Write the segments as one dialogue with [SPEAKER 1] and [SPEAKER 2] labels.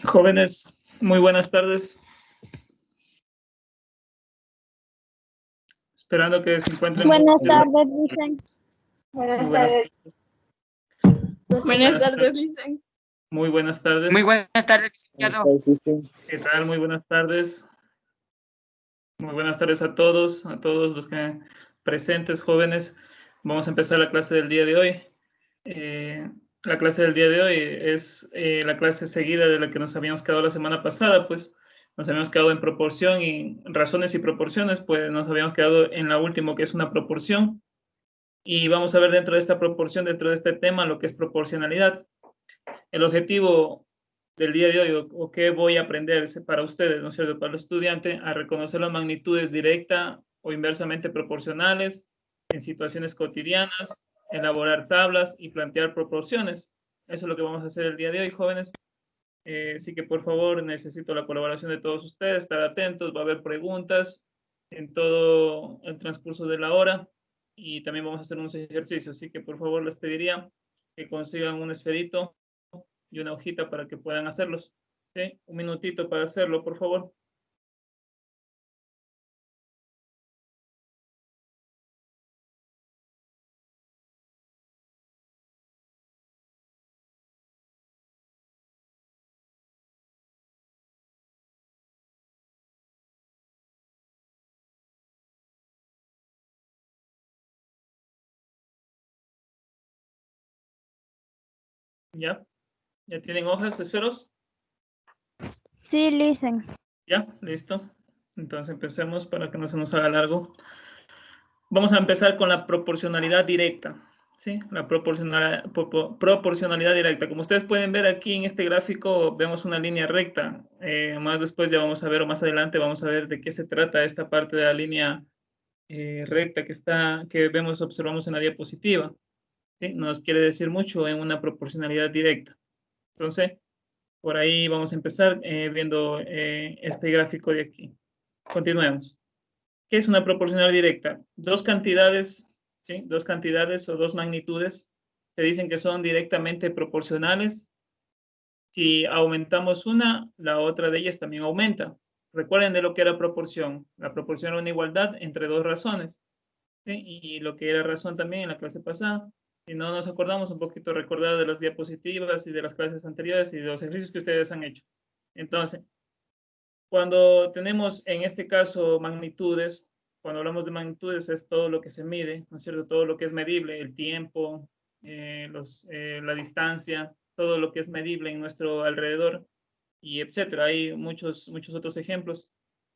[SPEAKER 1] Jóvenes, muy buenas tardes. Esperando que se encuentren.
[SPEAKER 2] Buenas tardes, dicen.
[SPEAKER 1] Buenas tardes.
[SPEAKER 3] Buenas tardes, dicen.
[SPEAKER 1] Muy buenas tardes.
[SPEAKER 4] Muy buenas tardes, licenciado.
[SPEAKER 1] ¿Qué tal? Muy buenas tardes. Muy buenas tardes a todos los que presentes, jóvenes. Vamos a empezar la clase del día de hoy. La clase del día de hoy es la clase seguida de la que nos habíamos quedado la semana pasada, pues nos habíamos quedado en proporción y razones y proporciones, pues nos habíamos quedado en la última, que es una proporción. Y vamos a ver dentro de esta proporción, dentro de este tema, lo que es proporcionalidad. El objetivo del día de hoy, o qué voy a aprender para ustedes, ¿no es cierto?, para el estudiante, a reconocer las magnitudes directa o inversamente proporcionales en situaciones cotidianas, elaborar tablas y plantear proporciones. Eso es lo que vamos a hacer el día de hoy, jóvenes. Así que, por favor, necesito la colaboración de todos ustedes, estar atentos, va a haber preguntas en todo el transcurso de la hora y también vamos a hacer unos ejercicios, así que, por favor, les pediría que consigan un esferito y una hojita para que puedan hacerlos. ¿Sí? Un minutito para hacerlo, por favor. ¿Ya? ¿Ya tienen hojas, esferos?
[SPEAKER 2] Sí, listen.
[SPEAKER 1] ¿Ya? ¿Listo? Entonces empecemos para que no se nos haga largo. Vamos a empezar con la proporcionalidad directa. ¿Sí? La proporcionalidad directa. Como ustedes pueden ver aquí en este gráfico, vemos una línea recta. Más después ya vamos a ver, o más adelante vamos a ver de qué se trata esta parte de la línea recta que observamos en la diapositiva. ¿Sí? Nos quiere decir mucho en una proporcionalidad directa. Entonces, por ahí vamos a empezar viendo este gráfico de aquí. Continuemos. ¿Qué es una proporcional directa? Dos cantidades, ¿sí? Dos cantidades o dos magnitudes se dicen que son directamente proporcionales. Si aumentamos una, la otra de ellas también aumenta. Recuerden de lo que era proporción. La proporción era una igualdad entre dos razones. ¿Sí? Y lo que era razón también en la clase pasada. Si no nos acordamos, un poquito recordar de las diapositivas y de las clases anteriores y de los ejercicios que ustedes han hecho. Entonces, cuando tenemos en este caso magnitudes, cuando hablamos de magnitudes es todo lo que se mide, ¿no es cierto? Todo lo que es medible, el tiempo, la distancia, todo lo que es medible en nuestro alrededor y etcétera. Hay muchos otros ejemplos.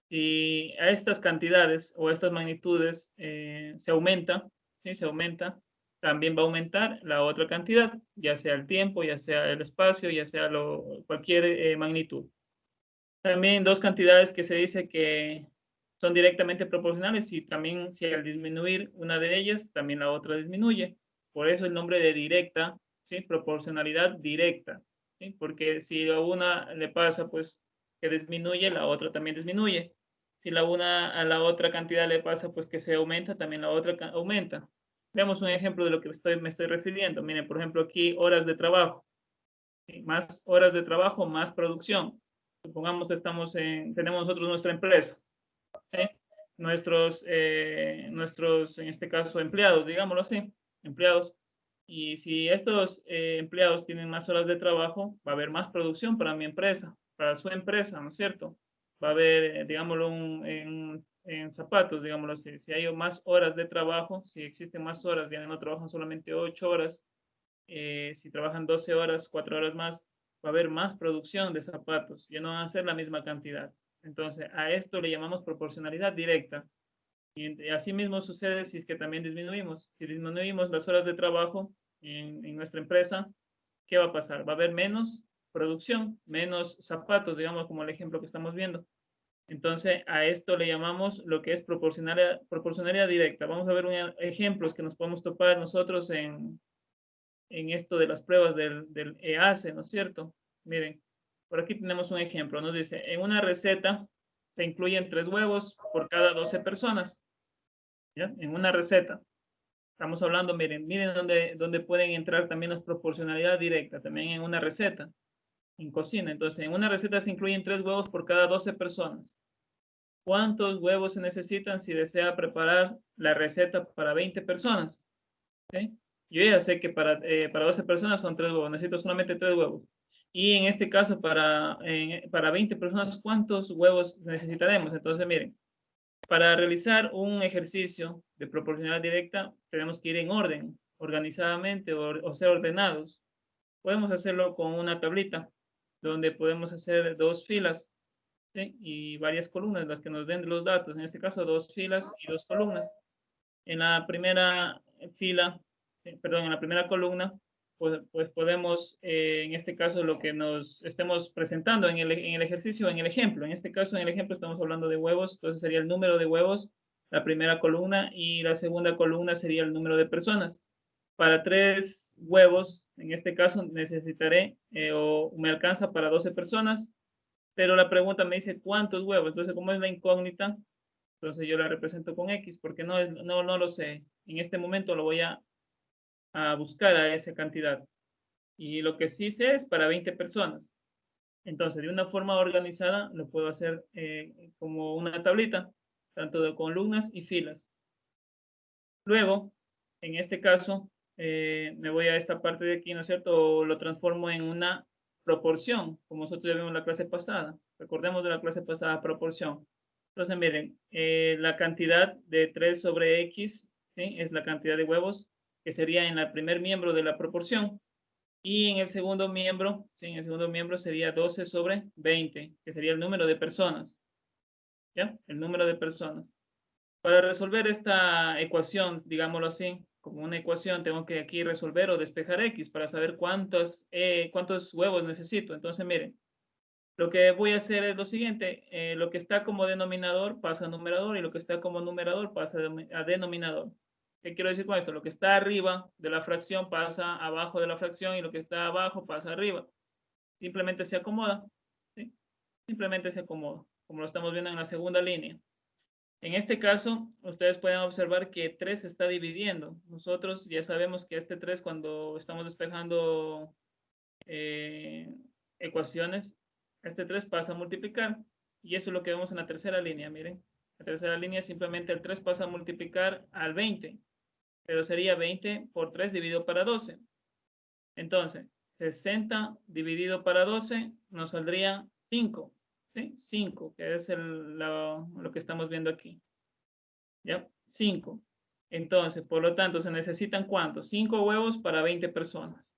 [SPEAKER 1] Si a estas cantidades o a estas magnitudes se aumenta, ¿sí? Se aumenta, también va a aumentar la otra cantidad, ya sea el tiempo, ya sea el espacio, ya sea cualquier magnitud. También dos cantidades que se dice que son directamente proporcionales y también si al disminuir una de ellas, también la otra disminuye. Por eso el nombre de directa, ¿sí? Proporcionalidad directa, ¿sí? Porque si a una le pasa, pues, que disminuye, la otra también disminuye. Si a la otra cantidad le pasa, pues, que se aumenta, también la otra aumenta. Veamos un ejemplo de lo que me estoy refiriendo. Miren, por ejemplo, aquí horas de trabajo. ¿Sí? Más horas de trabajo, más producción. Supongamos que tenemos nosotros nuestra empresa, ¿sí? Nuestros, en este caso, empleados, digámoslo así, empleados. Y si estos empleados tienen más horas de trabajo, va a haber más producción para mi empresa, para su empresa, ¿no es cierto? Va a haber, digámoslo, en zapatos, digámoslo así. Si hay más horas de trabajo, si existen más horas, ya no trabajan solamente 8 horas, si trabajan 12 horas, 4 horas más, va a haber más producción de zapatos, ya no van a ser la misma cantidad. Entonces, a esto le llamamos proporcionalidad directa. Y así mismo sucede si es que también disminuimos. Si disminuimos las horas de trabajo en nuestra empresa, ¿qué va a pasar? Va a haber menos producción, menos zapatos, digamos, como el ejemplo que estamos viendo. Entonces, a esto le llamamos lo que es proporcionalidad directa. Vamos a ver ejemplos que nos podemos topar nosotros en esto de las pruebas del EASE, ¿no es cierto? Miren, por aquí tenemos un ejemplo, nos dice, en una receta se incluyen 3 huevos por cada 12 personas, ¿ya? En una receta. Estamos hablando, miren dónde pueden entrar también las proporcionalidad directa, también en una receta. en cocina. Entonces, en una receta se incluyen 3 huevos por cada 12 personas. ¿Cuántos huevos se necesitan si desea preparar la receta para 20 personas? ¿Sí? Yo ya sé que para 12 personas son 3 huevos, necesito solamente 3 huevos. Y en este caso, para 20 personas, ¿cuántos huevos necesitaremos? Entonces, miren, para realizar un ejercicio de proporcionalidad directa, tenemos que ir en orden, organizadamente o ser ordenados. Podemos hacerlo con una tablita, donde podemos hacer 2 filas, ¿sí? Y varias columnas, las que nos den los datos. En este caso, 2 filas y 2 columnas. En la primera fila, perdón, en la primera columna, pues podemos, en este caso, lo que nos estemos presentando en el ejercicio, en el ejemplo. En este caso, en el ejemplo estamos hablando de huevos, entonces sería el número de huevos, la primera columna, y la segunda columna sería el número de personas. Para 3 huevos, en este caso, necesitaré o me alcanza para 12 personas, pero la pregunta me dice cuántos huevos. Entonces, como es la incógnita, entonces yo la represento con X porque no lo sé. En este momento lo voy a buscar a esa cantidad. Y lo que sí sé es para 20 personas. Entonces, de una forma organizada, lo puedo hacer como una tablita, tanto de columnas y filas. Luego, en este caso, me voy a esta parte de aquí, ¿no es cierto? Lo transformo en una proporción, como nosotros ya vimos en la clase pasada. Recordemos de la clase pasada, proporción. Entonces, miren, la cantidad de 3 sobre X, ¿sí? Es la cantidad de huevos que sería en el primer miembro de la proporción. Y en el segundo miembro, ¿sí? En el segundo miembro sería 12 sobre 20, que sería el número de personas. ¿Ya? El número de personas. Para resolver esta ecuación, digámoslo así, como una ecuación, tengo que aquí resolver o despejar X para saber cuántos huevos necesito. Entonces, miren, lo que voy a hacer es lo siguiente, lo que está como denominador pasa a numerador y lo que está como numerador pasa a denominador. ¿Qué quiero decir con esto? Lo que está arriba de la fracción pasa abajo de la fracción y lo que está abajo pasa arriba. Simplemente se acomoda, ¿sí? Simplemente se acomoda, como lo estamos viendo en la segunda línea. En este caso, ustedes pueden observar que 3 se está dividiendo. Nosotros ya sabemos que este 3, cuando estamos despejando ecuaciones, este 3 pasa a multiplicar. Y eso es lo que vemos en la tercera línea, miren. La tercera línea simplemente el 3 pasa a multiplicar al 20. Pero sería 20 por 3 dividido para 12. Entonces, 60 dividido para 12 nos saldría 5. ¿Sí? 5, que es lo que estamos viendo aquí. ¿Ya? 5. Entonces, por lo tanto, se necesitan ¿cuántos? 5 huevos para 20 personas.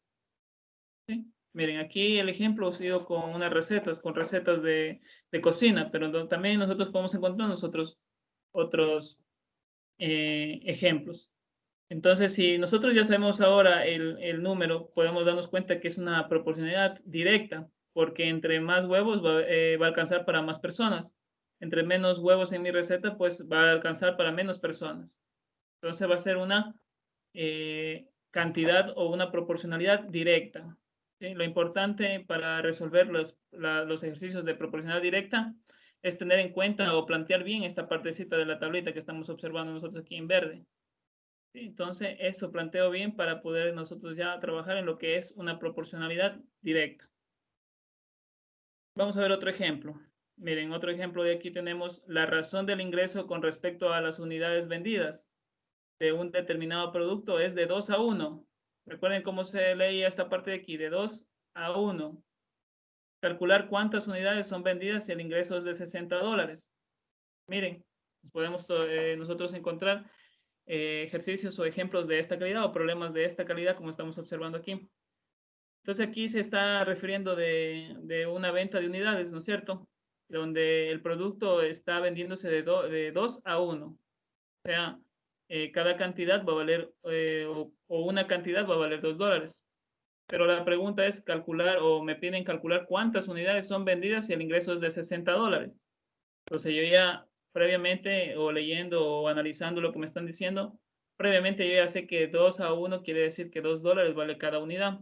[SPEAKER 1] ¿Sí? Miren, aquí el ejemplo ha sido con unas recetas, con recetas de cocina, pero también nosotros podemos encontrar otros ejemplos. Entonces, si nosotros ya sabemos ahora el número, podemos darnos cuenta que es una proporcionalidad directa, porque entre más huevos va a alcanzar para más personas. Entre menos huevos en mi receta, pues va a alcanzar para menos personas. Entonces va a ser una cantidad o una proporcionalidad directa. ¿Sí? Lo importante para resolver los ejercicios de proporcionalidad directa es tener en cuenta o plantear bien esta partecita de la tablita que estamos observando nosotros aquí en verde. ¿Sí? Entonces, eso planteo bien para poder nosotros ya trabajar en lo que es una proporcionalidad directa. Vamos a ver otro ejemplo. Miren, otro ejemplo de aquí tenemos la razón del ingreso con respecto a las unidades vendidas de un determinado producto es de 2 a 1. Recuerden cómo se leía esta parte de aquí, de 2 a 1. Calcular cuántas unidades son vendidas si el ingreso es de $60. Miren, podemos nosotros encontrar ejercicios o ejemplos de esta calidad o problemas de esta calidad como estamos observando aquí. Entonces aquí se está refiriendo de una venta de unidades, ¿no es cierto? Donde el producto está vendiéndose de 2 a 1. O sea, cada cantidad va a valer, o una cantidad va a valer $2. Pero la pregunta es calcular, o me piden calcular cuántas unidades son vendidas si el ingreso es de $60. Entonces yo ya previamente, o leyendo o analizando lo que me están diciendo, previamente yo ya sé que 2 a 1 quiere decir que $2 vale cada unidad.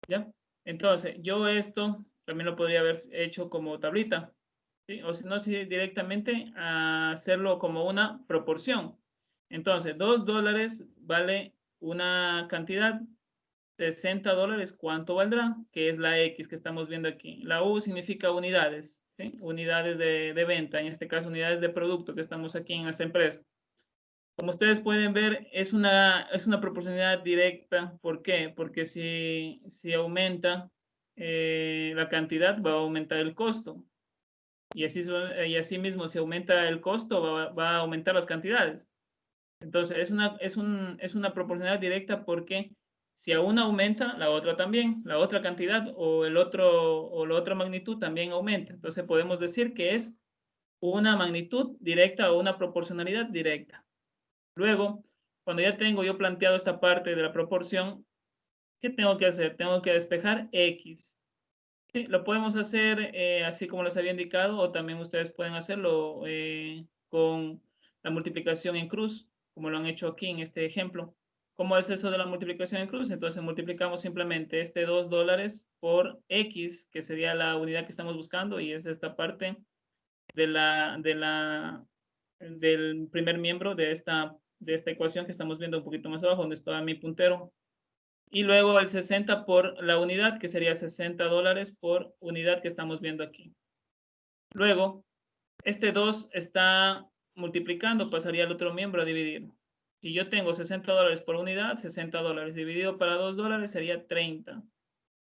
[SPEAKER 1] ¿Ya? Entonces, yo esto también lo podría haber hecho como tablita, ¿sí? O si no, si directamente a hacerlo como una proporción. Entonces, $2 vale una cantidad, $60, ¿cuánto valdrá? Que es la X que estamos viendo aquí. La U significa unidades, ¿sí? Unidades de venta, en este caso unidades de producto que estamos aquí en esta empresa. Como ustedes pueden ver, es una proporcionalidad directa. ¿Por qué? Porque si aumenta la cantidad, va a aumentar el costo. Y así mismo, si aumenta el costo, va a aumentar las cantidades. Entonces, es una proporcionalidad directa porque si a una aumenta, la otra también, la otra cantidad o la otra magnitud también aumenta. Entonces, podemos decir que es una magnitud directa o una proporcionalidad directa. Luego, cuando ya tengo yo planteado esta parte de la proporción, ¿qué tengo que hacer? Tengo que despejar X. Sí, lo podemos hacer así como les había indicado, o también ustedes pueden hacerlo con la multiplicación en cruz, como lo han hecho aquí en este ejemplo. ¿Cómo es eso de la multiplicación en cruz? Entonces multiplicamos simplemente este $2 por X, que sería la unidad que estamos buscando, y es esta parte del primer miembro de esta ecuación que estamos viendo un poquito más abajo, donde está mi puntero. Y luego el 60 por la unidad, que sería $60 por unidad que estamos viendo aquí. Luego, este 2 está multiplicando, pasaría al otro miembro a dividir. Si yo tengo $60 por unidad, $60 dividido para $2 sería 30.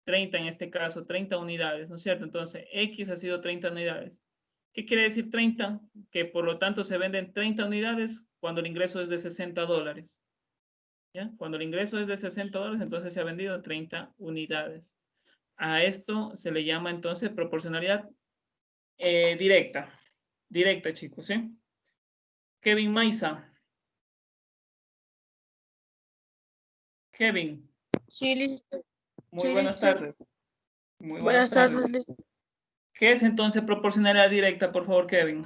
[SPEAKER 1] 30 en este caso, 30 unidades, ¿no es cierto? Entonces, X ha sido 30 unidades. ¿Qué quiere decir 30? Que por lo tanto se venden 30 unidades cuando el ingreso es de $60. ¿Ya? Cuando el ingreso es de $60, entonces se ha vendido 30 unidades. A esto se le llama entonces proporcionalidad directa. Directa, chicos, ¿sí? Kevin Maiza. Kevin.
[SPEAKER 3] Sí, listo.
[SPEAKER 1] Muy
[SPEAKER 3] Sí,
[SPEAKER 1] buenas
[SPEAKER 3] listo.
[SPEAKER 1] tardes. Muy
[SPEAKER 3] Buenas tardes, listo.
[SPEAKER 1] ¿Qué es entonces proporcionalidad directa, por favor, Kevin?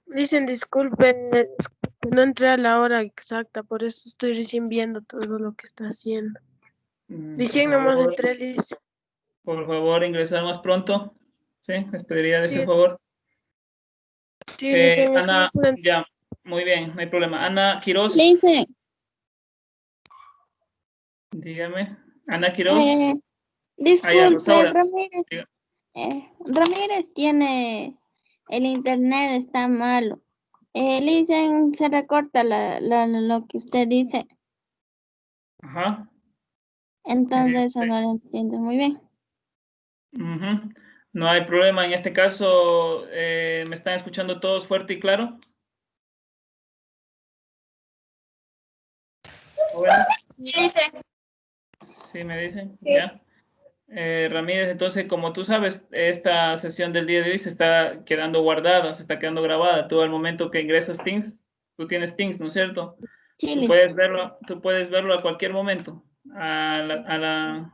[SPEAKER 3] Dicen, disculpe, no entré a la hora exacta, por eso estoy recién viendo todo lo que está haciendo. Recién nomás entré, listo.
[SPEAKER 1] Por favor, ingresar más pronto. Sí, les pediría de ese
[SPEAKER 3] Sí,
[SPEAKER 1] favor.
[SPEAKER 3] sí, recién
[SPEAKER 1] Ana, ya, muy bien, no hay problema. Ana Quiroz.
[SPEAKER 2] Listen,
[SPEAKER 1] Dígame. Ana Quiroz.
[SPEAKER 2] disculpe,
[SPEAKER 1] Rosaura.
[SPEAKER 2] Ramírez. Ramírez tiene el internet, está malo. Listen, se recorta lo que usted dice.
[SPEAKER 1] Ajá.
[SPEAKER 2] Entonces, eso no lo entiendo muy bien.
[SPEAKER 1] No hay problema. En este caso, ¿me están escuchando todos fuerte y claro? Bueno,
[SPEAKER 2] Sí, listen.
[SPEAKER 1] sí, me dicen.
[SPEAKER 2] Sí.
[SPEAKER 1] Ya. Ramírez, entonces, como tú sabes, esta sesión del día de hoy se está quedando guardada, se está quedando grabada. Tú al momento que ingresas Teams, tú tienes Teams, ¿no es cierto?
[SPEAKER 2] Sí,
[SPEAKER 1] Tú puedes verlo a cualquier momento a la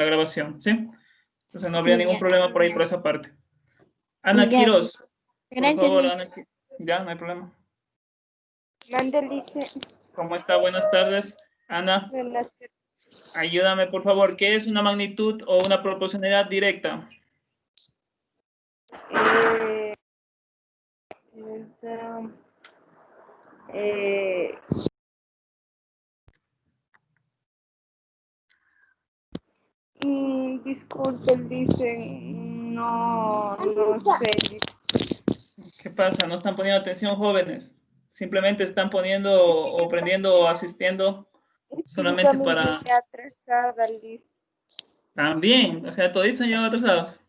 [SPEAKER 1] grabación, ¿sí? Entonces no habría ningún problema por ahí por esa parte. Ana
[SPEAKER 2] Ya.
[SPEAKER 1] Quiroz, por
[SPEAKER 2] Gracias,
[SPEAKER 1] favor,
[SPEAKER 2] Liz.
[SPEAKER 1] Ana. Ya, no hay problema.
[SPEAKER 4] Mande, dice.
[SPEAKER 1] ¿Cómo está? Buenas tardes. Ana, ayúdame, por favor. ¿Qué es una magnitud o una proporcionalidad directa?
[SPEAKER 4] Disculpen, dicen, no sé.
[SPEAKER 1] ¿Qué pasa? ¿No están poniendo atención, jóvenes? Simplemente están poniendo o prendiendo o asistiendo solamente para...
[SPEAKER 4] Atrasada, Liz.
[SPEAKER 1] También, o sea, toditos han llegado atrasados.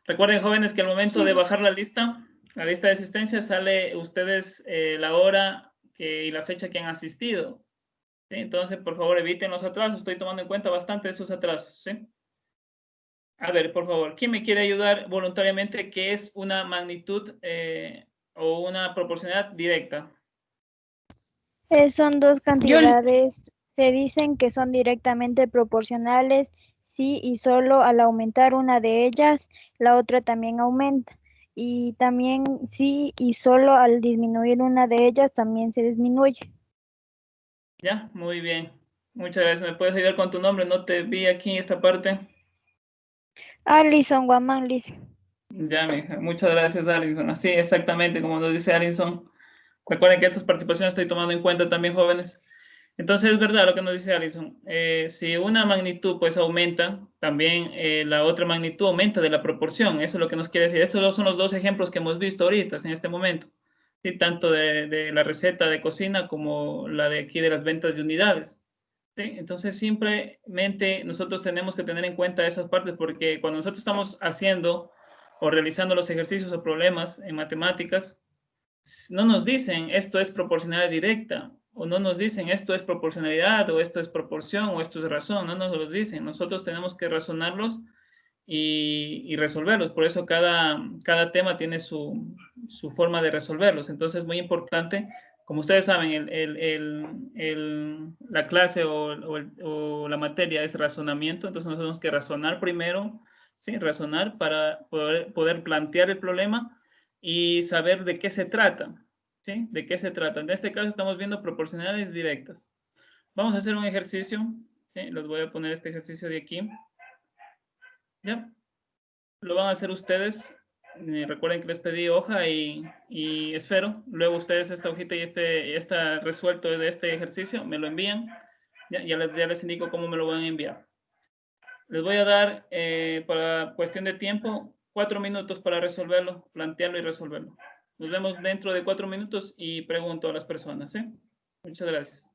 [SPEAKER 1] Recuerden, jóvenes, que al momento de bajar la lista de asistencia, sale ustedes la hora y la fecha que han asistido. ¿Sí? Entonces, por favor, eviten los atrasos. Estoy tomando en cuenta bastante esos atrasos. ¿Sí? A ver, por favor, ¿quién me quiere ayudar voluntariamente? ¿Qué es una magnitud o una proporcionalidad directa?
[SPEAKER 2] Son dos cantidades, se dicen que son directamente proporcionales si y solo al aumentar una de ellas, la otra también aumenta. Y también si y solo al disminuir una de ellas, también se disminuye.
[SPEAKER 1] Ya, muy bien. Muchas gracias. ¿Me puedes ayudar con tu nombre? No te vi aquí en esta parte.
[SPEAKER 2] Alison Guamán, Liz.
[SPEAKER 1] Ya, mija. Muchas gracias, Alison. Así, exactamente como nos dice Alison. Recuerden que estas participaciones estoy tomando en cuenta también, jóvenes. Entonces es verdad lo que nos dice Alison. Si una magnitud pues aumenta, también la otra magnitud aumenta de la proporción. Eso es lo que nos quiere decir. Estos son los dos ejemplos que hemos visto ahorita, en este momento. ¿Sí? Tanto de la receta de cocina como la de aquí de las ventas de unidades. ¿Sí? Entonces simplemente nosotros tenemos que tener en cuenta esas partes porque cuando nosotros estamos haciendo o realizando los ejercicios o problemas en matemáticas, no nos dicen esto es proporcionalidad directa, o no nos dicen esto es proporcionalidad, o esto es proporción, o esto es razón, no nos lo dicen. Nosotros tenemos que razonarlos y resolverlos. Por eso cada tema tiene su forma de resolverlos. Entonces es muy importante, como ustedes saben, la clase o la materia es razonamiento, entonces nosotros tenemos que razonar primero, ¿sí? Razonar para poder plantear el problema y saber de qué se trata, ¿sí? De qué se trata. En este caso estamos viendo proporcionales directas. Vamos a hacer un ejercicio, ¿sí? Les voy a poner este ejercicio de aquí. ¿Ya? Lo van a hacer ustedes. Recuerden que les pedí hoja y esfero. Luego ustedes esta hojita y está resuelto de este ejercicio, me lo envían. Ya les indico cómo me lo van a enviar. Les voy a dar, para cuestión de tiempo, 4 minutos para resolverlo, plantearlo y resolverlo. Nos vemos dentro de 4 minutos y pregunto a las personas. Muchas gracias.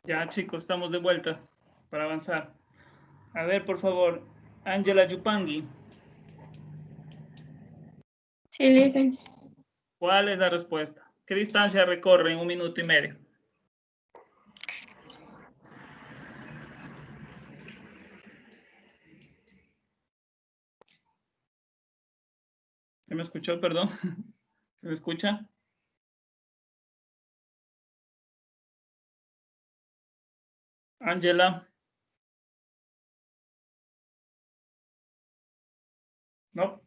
[SPEAKER 1] Ya, chicos, estamos de vuelta para avanzar. A ver, por favor, Ángela Yupanqui.
[SPEAKER 5] Sí, licencia.
[SPEAKER 1] ¿Cuál es la respuesta? ¿Qué distancia recorre en 1 minuto y medio? ¿Se me escuchó, perdón? ¿Se me escucha? Ángela. ¿No?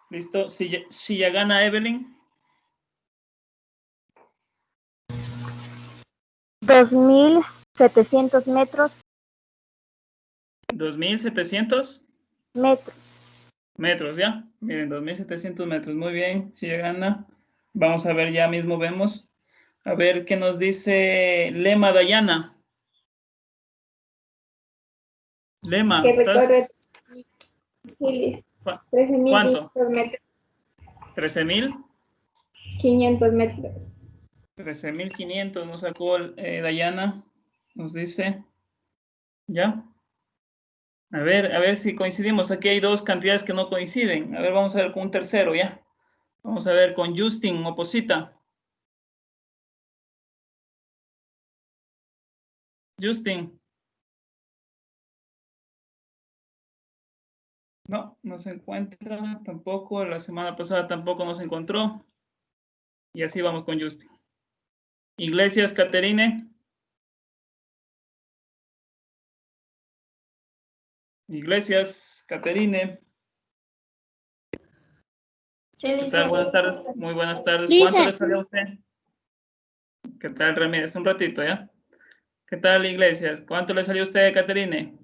[SPEAKER 1] ¿Listo? Si ya gana Evelyn.
[SPEAKER 2] 2.700 metros.
[SPEAKER 1] 2.700
[SPEAKER 2] Metros.
[SPEAKER 1] metros, ¿ya? Miren, 2.700 metros. Muy bien, si ya gana. Vamos a ver, ya mismo vemos. A ver qué nos dice Lema Dayana. Lema,
[SPEAKER 5] Que recorre
[SPEAKER 1] ¿estás?
[SPEAKER 5] 13.500
[SPEAKER 1] ¿Cuánto?
[SPEAKER 5] metros.
[SPEAKER 1] 13.000.
[SPEAKER 5] 500 metros.
[SPEAKER 1] 13.500 nos sacó Dayana. Nos dice. ¿Ya? A ver si coincidimos. Aquí hay dos cantidades que no coinciden. A ver, vamos a ver con un tercero, ¿ya? Vamos a ver con Justin Oposita. Justin. No se encuentra tampoco. La semana pasada tampoco nos encontró. Y así vamos con Justin. Iglesias, Caterine. Iglesias, Caterine.
[SPEAKER 5] Sí,
[SPEAKER 1] ¿Qué tal? Buenas tardes. Muy buenas tardes.
[SPEAKER 5] Dice.
[SPEAKER 1] ¿Cuánto le salió a usted? ¿Qué tal, Ramírez? Un ratito, ¿ya? ¿Qué tal, Iglesias? ¿Cuánto le salió a usted, Caterine?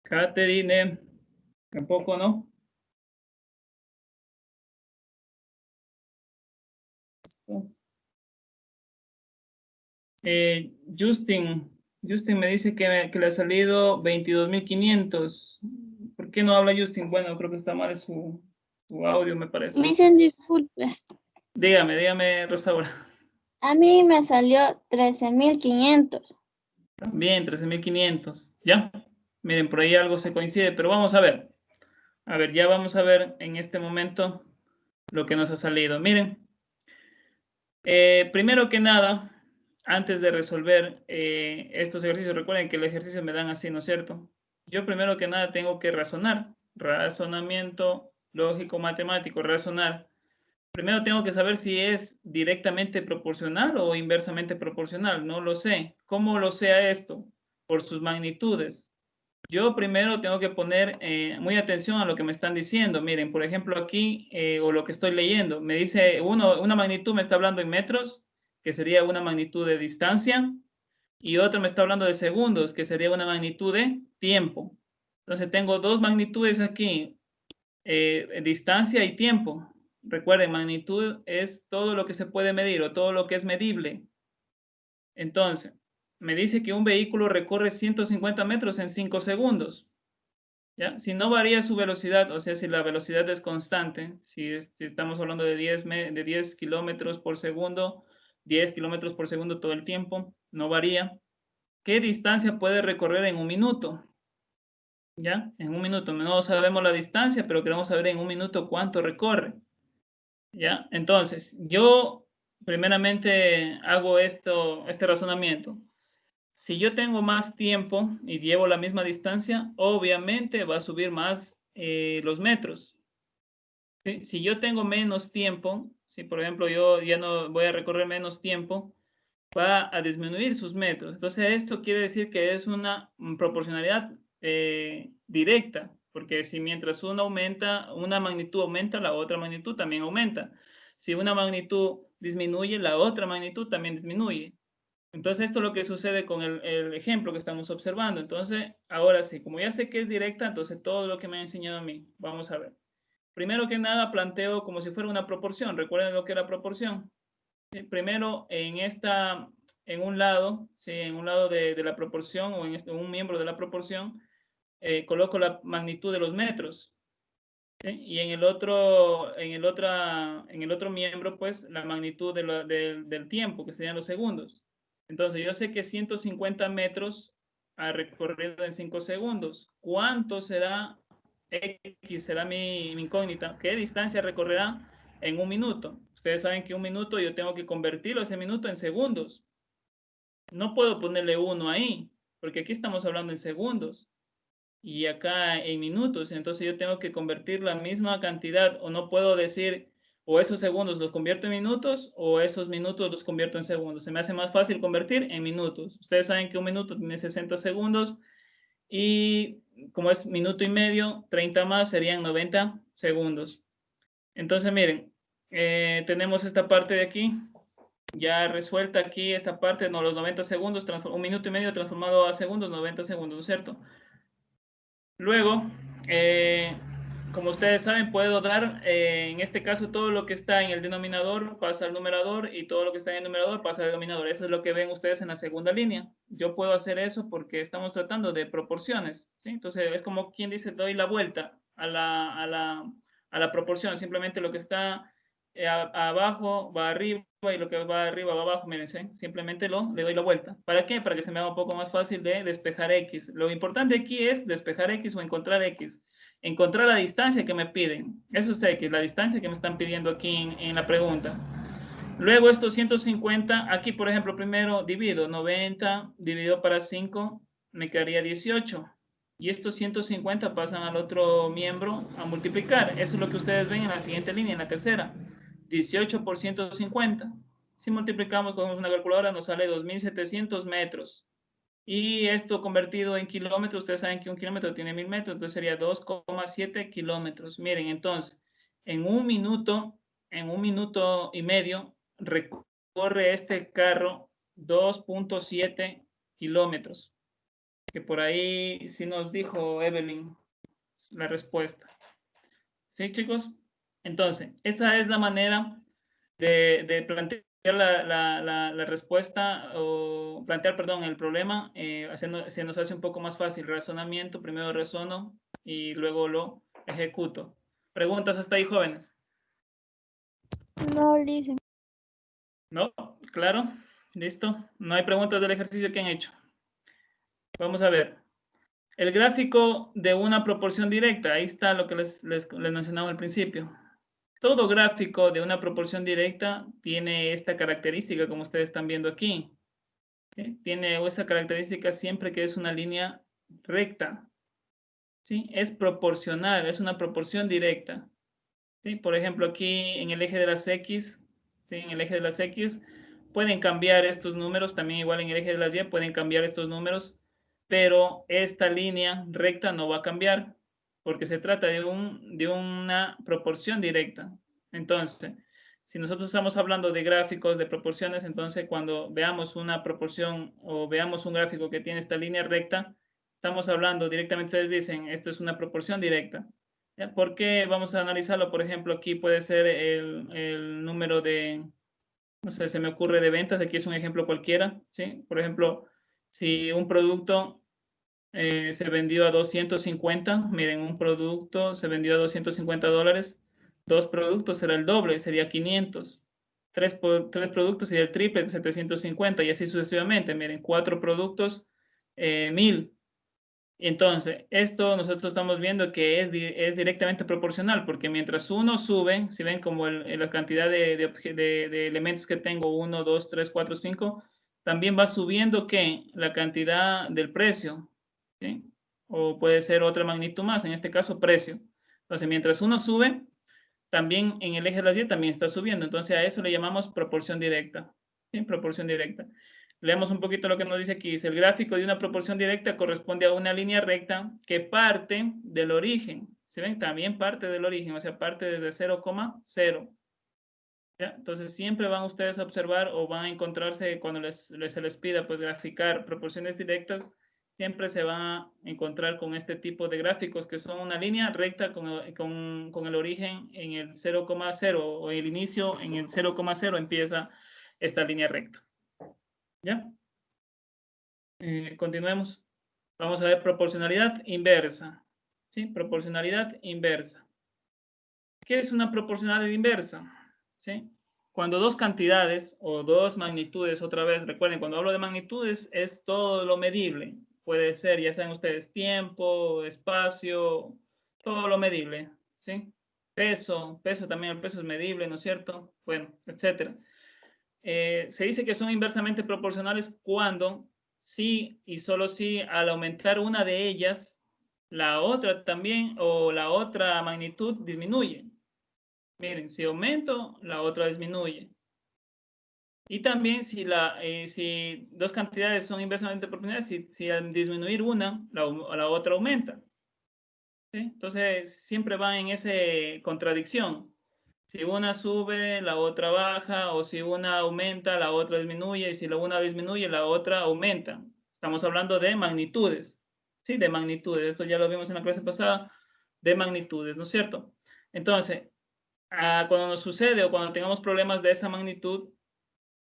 [SPEAKER 1] Caterine. Tampoco, ¿no? Justin me dice que le ha salido 22.500. ¿Por qué no habla Justin? Bueno, creo que está mal su audio, me parece.
[SPEAKER 5] Me dicen disculpe.
[SPEAKER 1] Dígame, Rosaura.
[SPEAKER 5] A mí me salió 13.500.
[SPEAKER 1] También 13.500. ¿Ya? Miren, por ahí algo se coincide, pero vamos a ver. A ver, ya vamos a ver en este momento lo que nos ha salido. Miren, primero que nada, antes de resolver estos ejercicios, recuerden que el ejercicio me dan así, ¿no es cierto? Yo primero que nada tengo que razonar. Razonamiento lógico matemático, razonar. Primero tengo que saber si es directamente proporcional o inversamente proporcional. No lo sé. ¿Cómo lo sé esto? Por sus magnitudes. Yo primero tengo que poner muy atención a lo que me están diciendo. Miren, por ejemplo, aquí, o lo que estoy leyendo, me dice una magnitud me está hablando en metros, que sería una magnitud de distancia, y otra me está hablando de segundos, que sería una magnitud de tiempo. Entonces tengo dos magnitudes aquí, distancia y tiempo. Recuerden, magnitud es todo lo que se puede medir o todo lo que es medible. Entonces, me dice que un vehículo recorre 150 metros en 5 segundos. ¿Ya? Si no varía su velocidad, o sea, si la velocidad es constante, si estamos hablando de 10 kilómetros por segundo, 10 kilómetros por segundo todo el tiempo, no varía. ¿Qué distancia puede recorrer en 1 minuto? ¿Ya? En 1 minuto. No sabemos la distancia, pero queremos saber en 1 minuto cuánto recorre. ¿Ya? Entonces, yo primeramente hago este razonamiento. Si yo tengo más tiempo y llevo la misma distancia, obviamente va a subir más los metros. ¿Sí? Si yo tengo menos tiempo, si por ejemplo yo ya no voy a recorrer menos tiempo, va a disminuir sus metros. Entonces esto quiere decir que es una proporcionalidad directa, porque si mientras una magnitud aumenta, la otra magnitud también aumenta. Si una magnitud disminuye, la otra magnitud también disminuye. Entonces, esto es lo que sucede con el ejemplo que estamos observando. Entonces, ahora sí, como ya sé que es directa, entonces todo lo que me ha enseñado a mí, vamos a ver. Primero que nada, planteo como si fuera una proporción. ¿Recuerden lo que era proporción? ¿sí? Primero, en un lado, ¿sí? En un lado de la proporción o en un miembro de la proporción, coloco la magnitud de los metros. ¿Sí? Y en el otro miembro, pues, la magnitud del tiempo, que serían los segundos. Entonces, yo sé que 150 metros ha recorrido en 5 segundos. ¿Cuánto será X? Será mi incógnita. ¿Qué distancia recorrerá en un minuto? Ustedes saben que un minuto yo tengo que convertirlo ese minuto en segundos. No puedo ponerle 1 ahí, porque aquí estamos hablando en segundos y acá en minutos. Entonces yo tengo que convertir la misma cantidad, o no puedo decir, o esos segundos los convierto en minutos, o esos minutos los convierto en segundos. Se me hace más fácil convertir en minutos. Ustedes saben que un minuto tiene 60 segundos y como es minuto y medio, 30 más serían 90 segundos. Entonces miren, tenemos esta parte de aquí, ya resuelta aquí esta parte, no, los 90 segundos, un minuto y medio transformado a segundos, 90 segundos, ¿no es cierto? Luego, como ustedes saben, puedo dar, en este caso, todo lo que está en el denominador pasa al numerador y todo lo que está en el numerador pasa al denominador. Eso es lo que ven ustedes en la segunda línea. Yo puedo hacer eso porque estamos tratando de proporciones, ¿sí? Entonces, es como quien dice, doy la vuelta a la proporción. Simplemente lo que está abajo va arriba y lo que va arriba va abajo. Miren, ¿sí? Simplemente le doy la vuelta. ¿Para qué? Para que se me haga un poco más fácil de despejar X. Lo importante aquí es despejar X o encontrar X. Encontrar la distancia que me piden. Eso es X, la distancia que me están pidiendo aquí en la pregunta. Luego estos 150, aquí por ejemplo primero divido 90 dividido para 5, me quedaría 18. Y estos 150 pasan al otro miembro a multiplicar. Eso es lo que ustedes ven en la siguiente línea, en la tercera. 18 por 150. Si multiplicamos con una calculadora nos sale 2.700 metros. Y esto convertido en kilómetros, ustedes saben que un kilómetro tiene 1.000 metros, entonces sería 2,7 kilómetros. Miren, entonces, en un minuto y medio, recorre este carro 2,7 kilómetros. Que por ahí sí nos dijo Evelyn la respuesta. ¿Sí, chicos? Entonces, esa es la manera de plantear la respuesta o plantear, perdón, el problema. Se nos hace un poco más fácil. Razonamiento, primero razono y luego lo ejecuto. ¿Preguntas hasta ahí, jóvenes?
[SPEAKER 2] No, listen.
[SPEAKER 1] ¿No? ¿Claro? ¿Listo? No hay preguntas del ejercicio que han hecho. Vamos a ver. El gráfico de una proporción directa. Ahí está lo que les mencionaba al principio. Todo gráfico de una proporción directa tiene esta característica, como ustedes están viendo aquí. ¿Sí? Tiene esa característica siempre que es una línea recta. ¿Sí? Es proporcional, es una proporción directa. ¿Sí? Por ejemplo, aquí en el eje de las X, ¿sí? En el eje de las X pueden cambiar estos números, también igual en el eje de las Y pueden cambiar estos números, pero esta línea recta no va a cambiar porque se trata de una proporción directa. Entonces, si nosotros estamos hablando de gráficos, de proporciones, entonces cuando veamos una proporción o veamos un gráfico que tiene esta línea recta, estamos hablando directamente, ustedes dicen, esto es una proporción directa. ¿Ya? ¿Por qué? Vamos a analizarlo, por ejemplo, aquí puede ser el número de, no sé, se me ocurre de ventas, aquí es un ejemplo cualquiera, ¿sí? Por ejemplo, si un producto se vendió a 250, miren, un producto se vendió a $250, dos productos será el doble, sería 500. Tres productos sería el triple de 750 y así sucesivamente. Miren, 4 productos, 1000. Entonces, esto nosotros estamos viendo que es directamente proporcional, porque mientras uno sube, si ven como la cantidad de elementos que tengo, 1, 2, 3, 4, 5, también va subiendo que la cantidad del precio, ¿sí? O puede ser otra magnitud más, en este caso precio. Entonces, mientras uno sube, también en el eje de las Y también está subiendo. Entonces, a eso le llamamos proporción directa, ¿sí? Proporción directa. Leemos un poquito lo que nos dice aquí. Dice, el gráfico de una proporción directa corresponde a una línea recta que parte del origen. ¿Se ven? También parte del origen, o sea, parte desde 0,0. ¿Ya? Entonces, siempre van ustedes a observar o van a encontrarse cuando se les pida pues graficar proporciones directas, siempre se van a encontrar con este tipo de gráficos que son una línea recta con el origen en el 0,0 o el inicio en el 0,0 empieza esta línea recta. ¿Ya? Continuemos. Vamos a ver proporcionalidad inversa. ¿Sí? Proporcionalidad inversa. ¿Qué es una proporcionalidad inversa? ¿Sí? Cuando dos cantidades o dos magnitudes, otra vez, recuerden, cuando hablo de magnitudes es todo lo medible. Puede ser, ya saben ustedes, tiempo, espacio, todo lo medible. ¿Sí? Peso también, el peso es medible, ¿no es cierto? Bueno, etcétera. Se dice que son inversamente proporcionales cuando sí y solo sí al aumentar una de ellas, la otra también o la otra magnitud disminuye. Miren, si aumento, la otra disminuye. Y también si dos cantidades son inversamente proporcionales, si al disminuir una, la otra aumenta. ¿Sí? Entonces, siempre van en esa contradicción. Si una sube, la otra baja, o si una aumenta, la otra disminuye, y si la una disminuye, la otra aumenta. Estamos hablando de magnitudes, ¿sí? De magnitudes. Esto ya lo vimos en la clase pasada, de magnitudes, ¿no es cierto? Entonces, cuando nos sucede o cuando tengamos problemas de esa magnitud,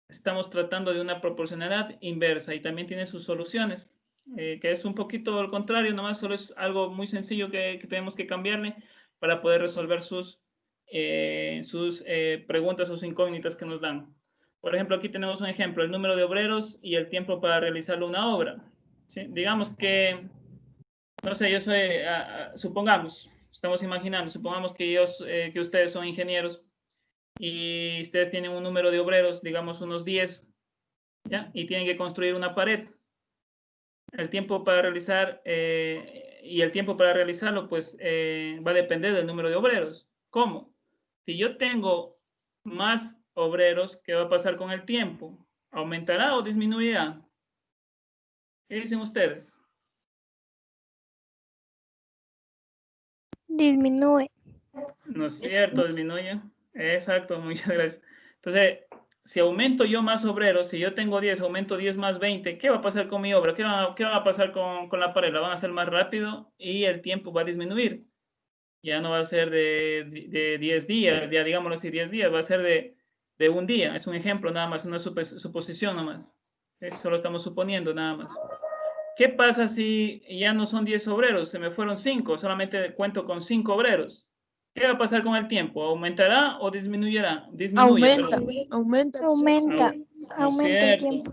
[SPEAKER 1] estamos tratando de una proporcionalidad inversa y también tiene sus soluciones, que es un poquito al contrario, nomás solo es algo muy sencillo que tenemos que cambiarle para poder resolver sus preguntas, sus incógnitas que nos dan. Por ejemplo, aquí tenemos un ejemplo, el número de obreros y el tiempo para realizar una obra. ¿Sí? Digamos que, no sé, yo soy, supongamos, estamos imaginando, supongamos que ustedes son ingenieros y ustedes tienen un número de obreros, digamos unos 10, ¿ya? Y tienen que construir una pared. El tiempo para realizar y el tiempo para realizarlo, pues va a depender del número de obreros. ¿Cómo? Si yo tengo más obreros, ¿qué va a pasar con el tiempo? ¿Aumentará o disminuirá? ¿Qué dicen ustedes?
[SPEAKER 2] Disminuye.
[SPEAKER 1] ¿No es cierto? Disminuye. Exacto, muchas gracias. Entonces, si aumento yo más obreros, si yo tengo 10, aumento 10 más 20, ¿qué va a pasar con mi obra? ¿Qué va a pasar con la pared? La van a hacer más rápido y el tiempo va a disminuir. Ya no va a ser de 10 días, ya digámoslo así, 10 días, va a ser de un día. Es un ejemplo nada más, una suposición nada más. Eso lo estamos suponiendo nada más. ¿Qué pasa si ya no son 10 obreros? Se me fueron 5, solamente cuento con 5 obreros. ¿Qué va a pasar con el tiempo? ¿Aumentará o disminuirá? Disminuye,
[SPEAKER 3] Aumenta,
[SPEAKER 1] perdón.
[SPEAKER 3] aumenta.
[SPEAKER 2] Aumenta.
[SPEAKER 1] ¿No es
[SPEAKER 2] Aumenta el
[SPEAKER 1] cierto?
[SPEAKER 2] tiempo.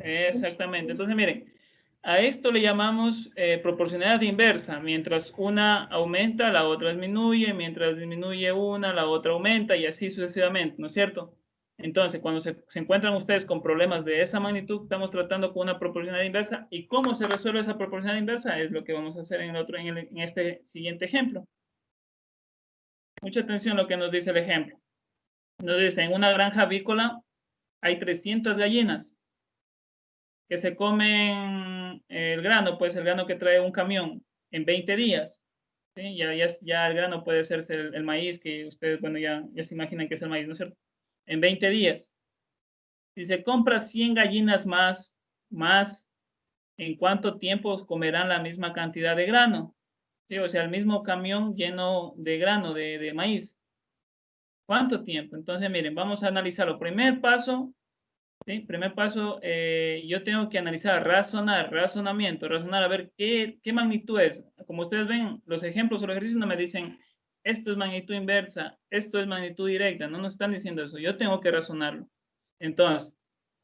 [SPEAKER 1] Exactamente. Entonces, miren, a esto le llamamos proporcionalidad inversa. Mientras una aumenta, la otra disminuye. Mientras disminuye una, la otra aumenta y así sucesivamente, ¿no es cierto? Entonces, cuando se encuentran ustedes con problemas de esa magnitud, estamos tratando con una proporcionalidad inversa. ¿Y cómo se resuelve esa proporcionalidad inversa? Es lo que vamos a hacer en este siguiente ejemplo. Mucha atención a lo que nos dice el ejemplo. Nos dice, en una granja avícola hay 300 gallinas que se comen el grano, pues el grano que trae un camión en 20 días. ¿Sí? Ya el grano puede ser el maíz, que ustedes, bueno, ya se imaginan que es el maíz, ¿no es cierto? En 20 días. Si se compra 100 gallinas más, ¿en cuánto tiempo comerán la misma cantidad de grano? ¿Sí? O sea, el mismo camión lleno de grano, de maíz. ¿Cuánto tiempo? Entonces, miren, vamos a analizarlo. Primer paso, ¿sí? Primer paso, yo tengo que analizar, razonar a ver qué magnitud es. Como ustedes ven, los ejemplos o los ejercicios no me dicen, esto es magnitud inversa, esto es magnitud directa, no nos están diciendo eso, yo tengo que razonarlo. Entonces,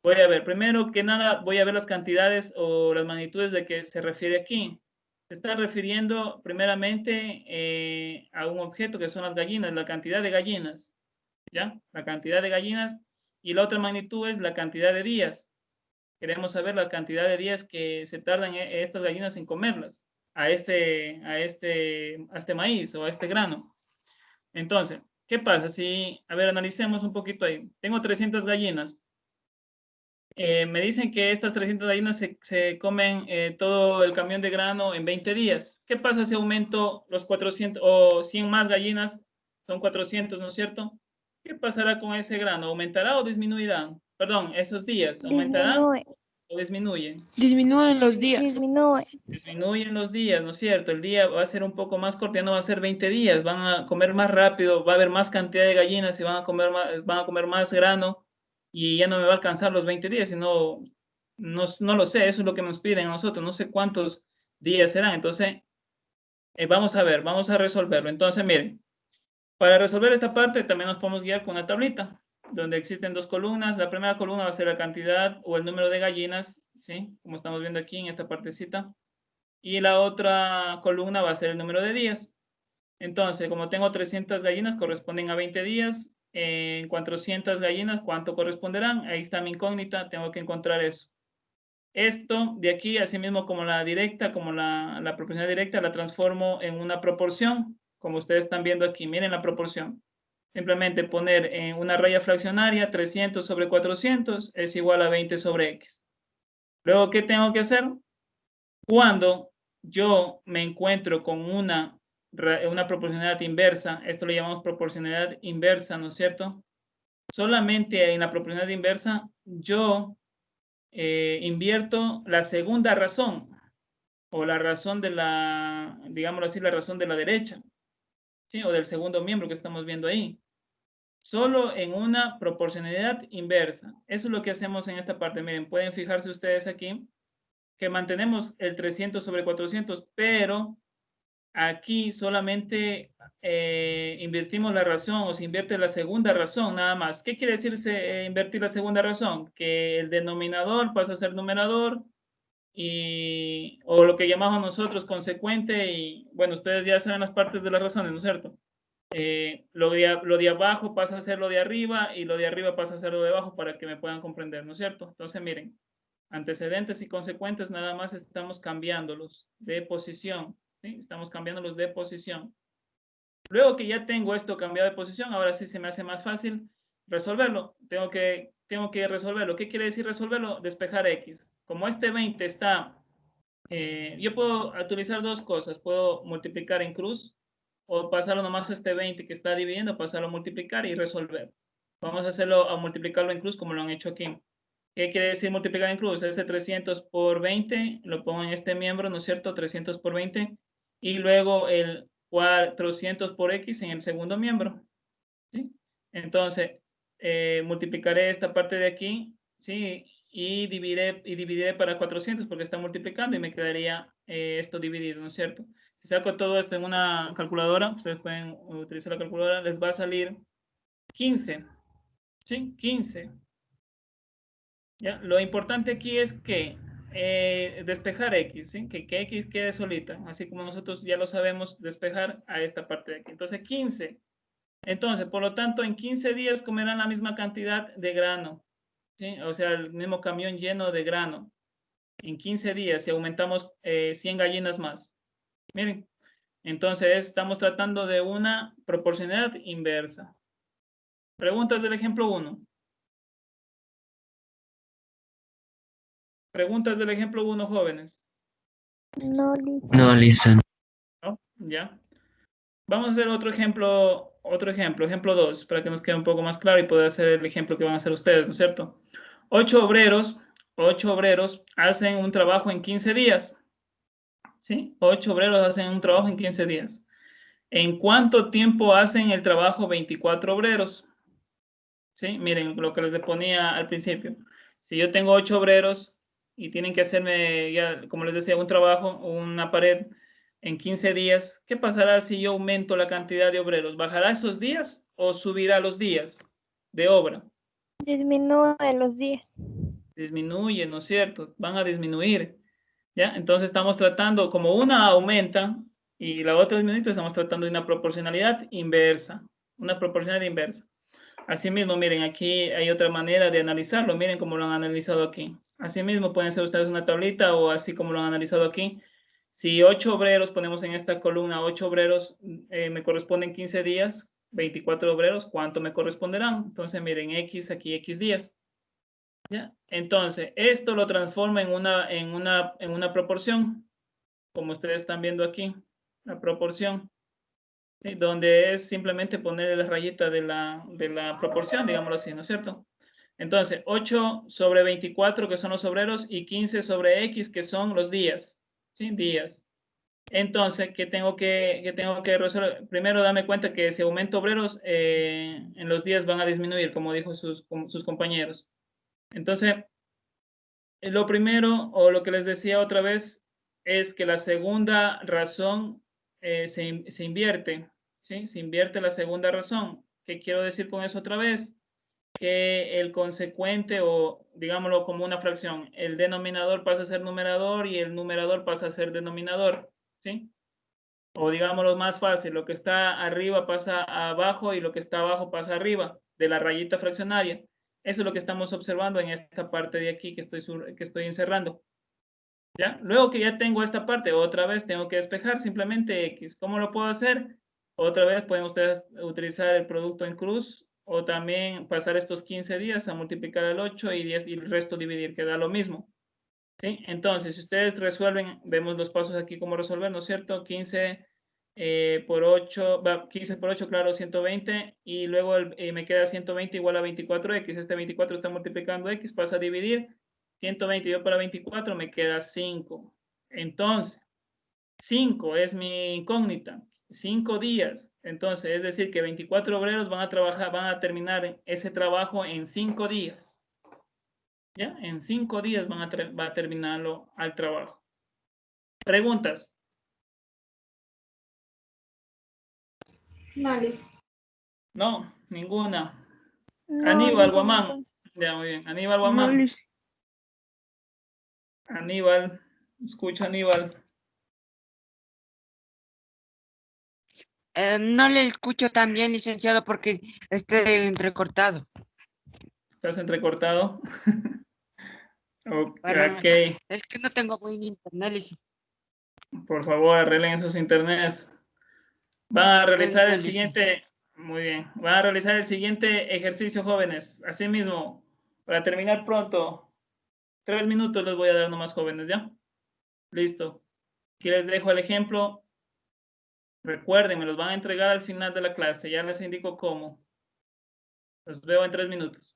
[SPEAKER 1] voy a ver, primero que nada, voy a ver las cantidades o las magnitudes de que se refiere aquí. Se está refiriendo primeramente a un objeto que son las gallinas, la cantidad de gallinas, ¿ya? La cantidad de gallinas. Y la otra magnitud es la cantidad de días. Queremos saber la cantidad de días que se tardan estas gallinas en comerlas a este maíz o a este grano. Entonces, ¿qué pasa? A ver, analicemos un poquito ahí. Tengo 300 gallinas. Me dicen que estas 300 gallinas se comen todo el camión de grano en 20 días. ¿Qué pasa si aumento los 400 o 100 más gallinas? Son 400, ¿no es cierto? ¿Qué pasará con ese grano? ¿Aumentará o disminuirá? Perdón, esos días, ¿aumentarán
[SPEAKER 2] Disminuye.
[SPEAKER 1] o disminuyen?
[SPEAKER 3] Disminuyen los días.
[SPEAKER 2] Disminuye.
[SPEAKER 1] Disminuyen los días, ¿no es cierto? El día va a ser un poco más corto, ya no va a ser 20 días, van a comer más rápido, va a haber más cantidad de gallinas y van a comer más grano y ya no me va a alcanzar los 20 días, sino no lo sé, eso es lo que nos piden a nosotros, no sé cuántos días serán. Entonces, vamos a ver, vamos a resolverlo. Entonces, miren, para resolver esta parte también nos podemos guiar con una tablita, donde existen dos columnas. La primera columna va a ser la cantidad o el número de gallinas, ¿sí? Como estamos viendo aquí en esta partecita. Y la otra columna va a ser el número de días. Entonces, como tengo 300 gallinas, corresponden a 20 días. En 400 gallinas, ¿cuánto corresponderán? Ahí está mi incógnita, tengo que encontrar eso. Esto de aquí, así mismo como la directa, como la proporcional directa, la transformo en una proporción, como ustedes están viendo aquí. Miren la proporción. Simplemente poner en una raya fraccionaria 300 sobre 400 es igual a 20 sobre x. Luego, ¿qué tengo que hacer? Cuando yo me encuentro con una proporcionalidad inversa, esto le llamamos proporcionalidad inversa, ¿no es cierto? Solamente en la proporcionalidad inversa yo invierto la segunda razón, o la razón de la, digámoslo así, la razón de la derecha, ¿sí? O del segundo miembro que estamos viendo ahí. Solo en una proporcionalidad inversa. Eso es lo que hacemos en esta parte. Miren, pueden fijarse ustedes aquí que mantenemos el 300 sobre 400, pero aquí solamente invertimos la razón, o se invierte la segunda razón nada más. ¿Qué quiere decir invertir la segunda razón? Que el denominador pasa a ser numerador, o lo que llamamos nosotros consecuente, y bueno, ustedes ya saben las partes de las razones, ¿no es cierto? Lo de abajo pasa a ser lo de arriba, y lo de arriba pasa a ser lo de abajo, para que me puedan comprender, ¿no es cierto? Entonces, miren, antecedentes y consecuentes nada más estamos cambiándolos de posición, ¿sí? Estamos cambiándolos de posición. Luego que ya tengo esto cambiado de posición, ahora sí se me hace más fácil resolverlo. Tengo que resolverlo. ¿Qué quiere decir resolverlo? Despejar x. Como este 20 está, yo puedo utilizar dos cosas. Puedo multiplicar en cruz, o pasarlo nomás a este 20 que está dividiendo, pasarlo a multiplicar y resolver. Vamos a hacerlo, a multiplicarlo en cruz como lo han hecho aquí. ¿Qué quiere decir multiplicar en cruz? Ese 300 por 20, lo pongo en este miembro, ¿no es cierto? 300 por 20. Y luego el 400 por x en el segundo miembro, ¿sí? Entonces, multiplicaré esta parte de aquí, ¿sí? Y dividiré para 400 porque está multiplicando, y me quedaría esto dividido, ¿no es cierto? Si saco todo esto en una calculadora, ustedes pueden utilizar la calculadora, les va a salir 15, ¿sí? 15. ¿Ya? Lo importante aquí es que despejar x, ¿sí? Que x quede solita, así como nosotros ya lo sabemos despejar a esta parte de aquí. Entonces, 15. Entonces, por lo tanto, en 15 días comerán la misma cantidad de grano, ¿sí? O sea, el mismo camión lleno de grano. En 15 días, si aumentamos 100 gallinas más. Miren, entonces estamos tratando de una proporcionalidad inversa. Preguntas del ejemplo 1. Preguntas del ejemplo 1, jóvenes.
[SPEAKER 2] No, listo.
[SPEAKER 6] No, listen.
[SPEAKER 1] ¿No? ¿Ya? Vamos a hacer ejemplo 2, para que nos quede un poco más claro y poder hacer el ejemplo que van a hacer ustedes, ¿no es cierto? 8 obreros hacen un trabajo en 15 días, ¿sí? 8 obreros hacen un trabajo en 15 días. ¿En cuánto tiempo hacen el trabajo 24 obreros? ¿Sí? Miren lo que les ponía al principio. Si yo tengo 8 obreros y tienen que hacerme, ya, como les decía, un trabajo, una pared en 15 días, ¿qué pasará si yo aumento la cantidad de obreros? ¿Bajará esos días o subirá los días de obra?
[SPEAKER 2] Disminuye los días.
[SPEAKER 1] Disminuye, ¿no es cierto? Van a disminuir, ¿ya? Entonces estamos tratando, como una aumenta y la otra disminuye, estamos tratando de una proporcionalidad inversa, una proporcionalidad inversa. Asimismo, miren, aquí hay otra manera de analizarlo. Miren cómo lo han analizado aquí. Asimismo, pueden hacer ustedes una tablita, o así como lo han analizado aquí. Si 8 obreros, ponemos en esta columna 8 obreros, me corresponden 15 días, 24 obreros, ¿cuánto me corresponderán? Entonces, miren, X aquí, X días. ¿Ya? Entonces, esto lo transforma en una proporción, como ustedes están viendo aquí, la proporción. ¿Sí? Donde es simplemente ponerle la rayita de la proporción, digámoslo así, ¿no es cierto? Entonces, 8 sobre 24, que son los obreros, y 15 sobre X, que son los días, ¿sí? Días. Entonces, qué tengo que resolver? Primero, darme cuenta que si aumento obreros, en los días van a disminuir, como dijo sus compañeros. Entonces, lo primero, o lo que les decía otra vez, es que la segunda razón se invierte, ¿sí? Se invierte la segunda razón. ¿Qué quiero decir con eso otra vez? Que el consecuente, o digámoslo como una fracción, el denominador pasa a ser numerador y el numerador pasa a ser denominador, ¿sí? O digámoslo más fácil, lo que está arriba pasa abajo y lo que está abajo pasa arriba de la rayita fraccionaria. Eso es lo que estamos observando en esta parte de aquí que estoy encerrando. ¿Ya? Luego que ya tengo esta parte, otra vez tengo que despejar simplemente X. ¿Cómo lo puedo hacer? Otra vez pueden ustedes utilizar el producto en cruz o también pasar estos 15 días a multiplicar el 8 y, 10, y el resto dividir, que da lo mismo. ¿Sí? Entonces, si ustedes resuelven, vemos los pasos aquí cómo resolver, ¿no es cierto? 15 por 8, 15 por 8, claro, 120, y luego me queda 120 igual a 24x. Este 24 está multiplicando x, pasa a dividir. 120 yo para 24 me queda 5. Entonces, 5 es mi incógnita. 5 días. Entonces, es decir que 24 obreros van a trabajar, van a terminar ese trabajo en 5 días. ¿Ya? En 5 días va a terminarlo al trabajo. ¿Preguntas?
[SPEAKER 5] No, listo.
[SPEAKER 1] No, ninguna.
[SPEAKER 2] No,
[SPEAKER 1] Aníbal
[SPEAKER 2] listo,
[SPEAKER 1] Guamán.
[SPEAKER 2] maestro.
[SPEAKER 1] Ya, muy bien. Aníbal
[SPEAKER 3] No,
[SPEAKER 1] Guamán.
[SPEAKER 3] Luis.
[SPEAKER 1] Aníbal. Escucha, Aníbal.
[SPEAKER 6] No le escucho tan bien, licenciado, porque esté entrecortado.
[SPEAKER 1] ¿Estás entrecortado?
[SPEAKER 6] Para,
[SPEAKER 1] Ok.
[SPEAKER 6] es que no tengo buen internet,
[SPEAKER 1] Por favor, arreglen esos internets. Van a realizar el
[SPEAKER 6] listo.
[SPEAKER 1] siguiente. Muy bien. Van a realizar el siguiente ejercicio, jóvenes. Asimismo, para terminar pronto. 3 minutos les voy a dar nomás, jóvenes, ¿ya? Listo. Aquí les dejo el ejemplo. Recuerden, me los van a entregar al final de la clase. Ya les indico cómo. Los veo en 3 minutos.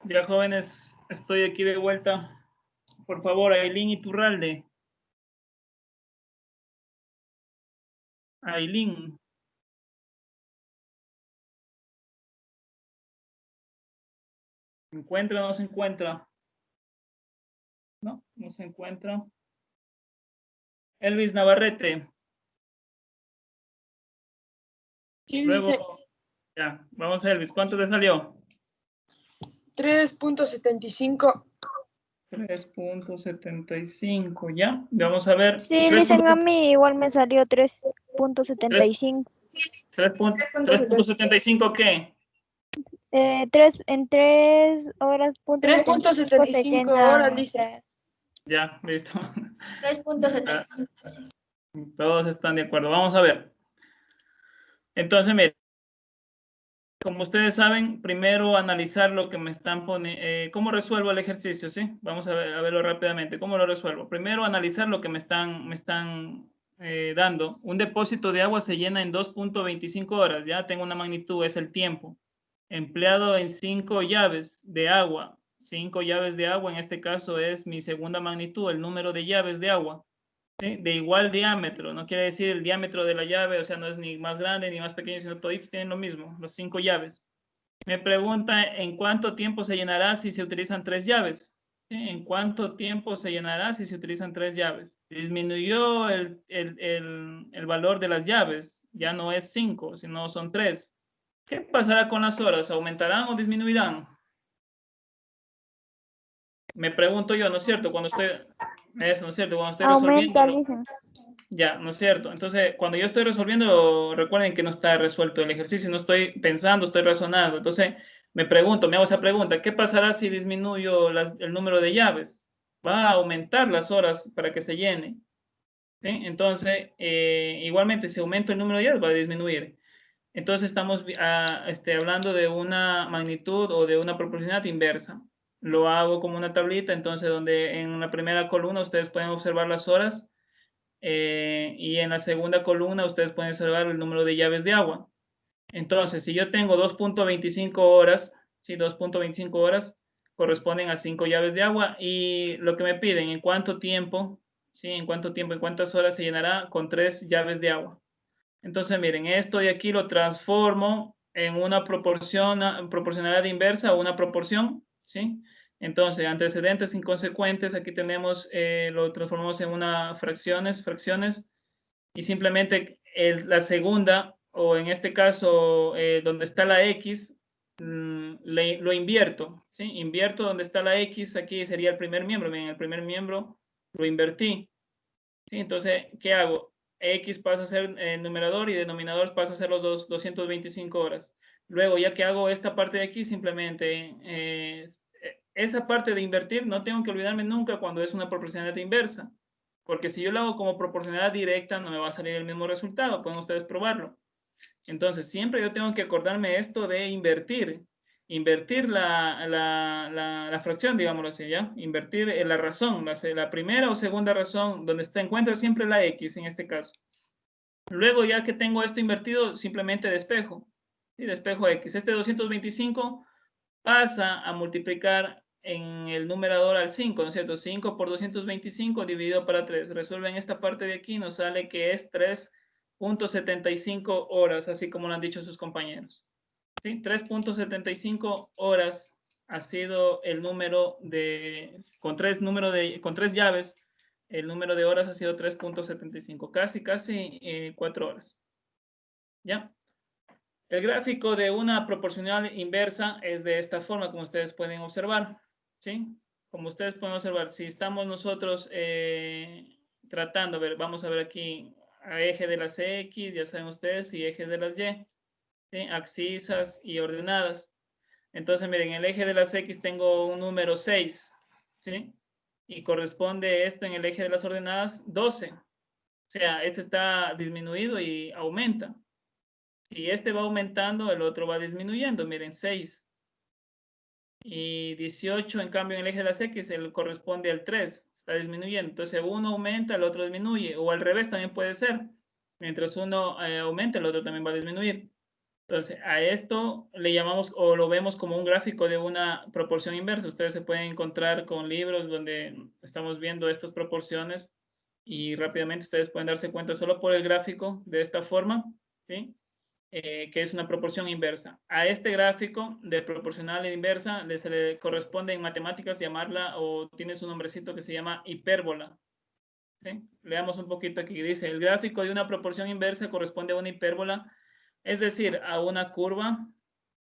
[SPEAKER 1] Ya, jóvenes, estoy aquí de vuelta. Por favor, Ailín Iturralde. Ailín. ¿Se encuentra o no se encuentra? No, no se encuentra. Elvis Navarrete. Luego, ya, vamos a Elvis. ¿Cuánto te salió?
[SPEAKER 3] 3.75.
[SPEAKER 1] 3.75, ¿ya? Vamos a ver.
[SPEAKER 2] Sí, dicen a mí, igual me salió 3.75.
[SPEAKER 1] 3.75, ¿qué?
[SPEAKER 2] 3 horas, 3.75 se
[SPEAKER 3] 3.75 horas,
[SPEAKER 2] llena.
[SPEAKER 3] dice.
[SPEAKER 1] Ya, listo.
[SPEAKER 5] 3.75.
[SPEAKER 1] Todos están de acuerdo. Vamos a ver. Entonces, miren, como ustedes saben, primero analizar lo que me están poniendo. ¿Cómo resuelvo el ejercicio? ¿Sí? Vamos a verlo rápidamente. ¿Cómo lo resuelvo? Primero analizar lo que me están dando. Un depósito de agua se llena en 2.25 horas. Ya tengo una magnitud, es el tiempo. Empleado en 5 llaves de agua. 5 llaves de agua, en este caso es mi segunda magnitud, el número de llaves de agua. ¿Sí? De igual diámetro, no quiere decir el diámetro de la llave, o sea, no es ni más grande ni más pequeño, sino todos tienen lo mismo, los 5 llaves. Me pregunta en cuánto tiempo se llenará si se utilizan 3 llaves. ¿Sí? ¿En cuánto tiempo se llenará si se utilizan 3 llaves? Disminuyó el valor de las llaves, ya no es 5, sino son 3. ¿Qué pasará con las horas? ¿Aumentarán o disminuirán? Me pregunto yo, ¿no es cierto? Cuando estoy, eso, ¿no es cierto? Cuando estoy
[SPEAKER 2] Aumenta,
[SPEAKER 1] resolviendo,
[SPEAKER 2] dicen.
[SPEAKER 1] ya, ¿no es cierto? Entonces, cuando yo estoy resolviendo, recuerden que no está resuelto el ejercicio, no estoy pensando, estoy razonando. Entonces, me pregunto, me hago esa pregunta, ¿qué pasará si disminuyo el número de llaves? Va a aumentar las horas para que se llene. ¿Sí? Entonces, igualmente, si aumento el número de llaves, va a disminuir. Entonces, estamos hablando de una magnitud o de una proporcionalidad inversa. Lo hago como una tablita, entonces, donde en la primera columna ustedes pueden observar las horas. Y en la segunda columna ustedes pueden observar el número de llaves de agua. Entonces, si yo tengo 2.25 horas, ¿sí? 2.25 horas corresponden a 5 llaves de agua y lo que me piden, ¿en cuánto tiempo? ¿Sí? ¿En cuánto tiempo? ¿En cuántas horas se llenará con 3 llaves de agua? Entonces, miren, esto de aquí lo transformo en una proporcionalidad inversa o una proporción, ¿sí? Entonces, antecedentes inconsecuentes, aquí tenemos, lo transformamos en una fracciones, y simplemente la segunda, o en este caso, donde está la X, lo invierto, ¿sí? Invierto donde está la X, aquí sería el primer miembro, miren, el primer miembro lo invertí, ¿sí? Entonces, ¿qué hago? X pasa a ser numerador y denominador pasa a ser los 225 horas. Luego, ya que hago esta parte de aquí, simplemente esa parte de invertir no tengo que olvidarme nunca cuando es una proporcionalidad inversa, porque si yo lo hago como proporcionalidad directa no me va a salir el mismo resultado, pueden ustedes probarlo. Entonces, siempre yo tengo que acordarme esto de invertir la fracción, digámoslo así, ¿ya? Invertir la razón, la primera o segunda razón, donde se encuentra siempre la X en este caso. Luego, ya que tengo esto invertido, simplemente despejo, ¿sí? Despejo X. Este 225 pasa a multiplicar en el numerador al 5, ¿no es cierto? 5 por 225 dividido para 3. Resuelven esta parte de aquí, nos sale que es 3.75 horas, así como lo han dicho sus compañeros. ¿Sí? 3.75 horas ha sido el número de, con tres llaves, el número de horas ha sido 3.75, casi 4 horas. ¿Ya? El gráfico de una proporcional inversa es de esta forma, como ustedes pueden observar, ¿sí? Como ustedes pueden observar, si estamos nosotros tratando, vamos a ver aquí, a eje de las X, ya saben ustedes, y ejes de las Y, ¿sí? Abscisas y ordenadas. Entonces, miren, en el eje de las X tengo un número 6, ¿sí? Y corresponde esto en el eje de las ordenadas 12. O sea, este está disminuido y aumenta. Si este va aumentando, el otro va disminuyendo. Miren, 6. Y 18, en cambio, en el eje de las X, el corresponde al 3. Está disminuyendo. Entonces, uno aumenta, el otro disminuye. O al revés también puede ser. Mientras uno aumenta, el otro también va a disminuir. Entonces, a esto le llamamos o lo vemos como un gráfico de una proporción inversa. Ustedes se pueden encontrar con libros donde estamos viendo estas proporciones y rápidamente ustedes pueden darse cuenta solo por el gráfico de esta forma, ¿sí? Que es una proporción inversa. A este gráfico de proporcional e inversa se le corresponde en matemáticas llamarla, o tiene su nombrecito que se llama hipérbola. ¿Sí? Leamos un poquito aquí. Dice, el gráfico de una proporción inversa corresponde a una hipérbola, es decir, a una curva